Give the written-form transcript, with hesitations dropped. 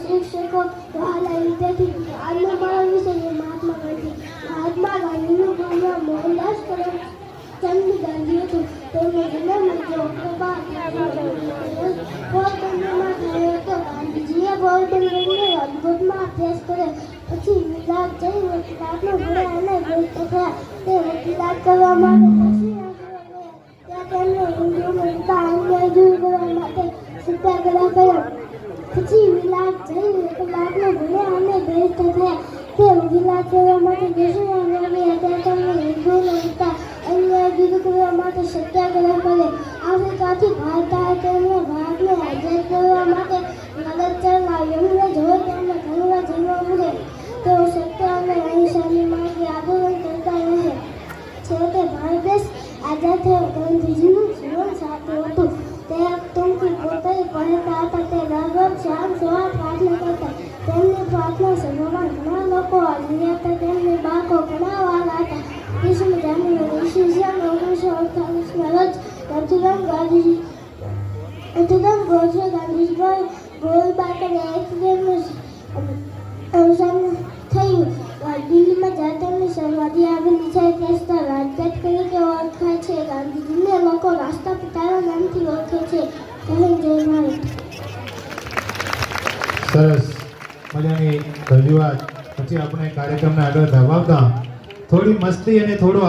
શિક્ષકો દ્વારા વિદ્યાર્થી આજનો મારો વિષય છે મહાત્મા ગાંધી. મહાત્મા ગાંધીનું નામ મોહનદાસ કરમચંદ ગાંધી હતું. તેમનો જન્મ પોરબંદરમાં થયો હતો. ગાંધીજીએ પોરબંદરને રાજકોટમાં અભ્યાસ કર્યો. પછી ગુજરાત જઈ વકીલાતનો ભણ્યા અને બેસ્ટ થયા. તે વકીલાત કરવા માટે ત્યાં તેમણે હિન્દુઓમાં થતા અન્યાય દૂર કરવા માટે સત્યાગ્રહ કર્યો. પછી વિલાસ જઈ વકીલાતનો ભણ્યા અને બેસ્ટ થયા. તે વકીલાત કરવા માટે દેશોમાં ગયા. ત્યાં તેમણે હિન્દુઓમાં થતા અન્યાય દૂર કરવા માટે સત્યાગ્રહ કર્યો. આફ્રિકાથી ભારત આવ્યા. તેમણે ભારતને આઝાદ કરવા માટે લડત ચલાવી. અંગ્રેજ હોય તેમને ઘણીવાર જન્મ મળે. તેઓ સત્ય અને અહિંસાની માર્ગે આંદોલન કરતા રહે. છેવટે ભારત દેશ આઝાદ થયો. ગાંધીજીનું જીવન સાચું હતું. તે ટૂંકી પોતળી પહેરતા હતા. તે દરરોજ સાંજ સવાર પ્રાર્થના કરતા. તેમની પ્રાર્થના સભામાં ઘણા લોકો હાજર હતા. તેમની બાળકો ઘણા વાલા હતા. 30 જાન્યુઆરી ઈસવીસન 1948ના રોજ અતુલન ગોડસે ગાંધીજીભાઈ ગોળીબારને એક્સિડન્ટનું અવસાન થયું. દિલ્હીમાં જ્યાં તેમની સમાધિ આવેલી છે તે સ્થળ રાજઘાટ તરીકે ઓળખાય છે. ગાંધીજીને લોકો રાષ્ટ્રપિતાના નામથી ઓળખે છે. જય હિન્દ, જય ભારત. સરસ મજાની રજૂઆત. પછી આપણે કાર્યક્રમને આગળ ધપાવતા થોડી મસ્તી અને થોડો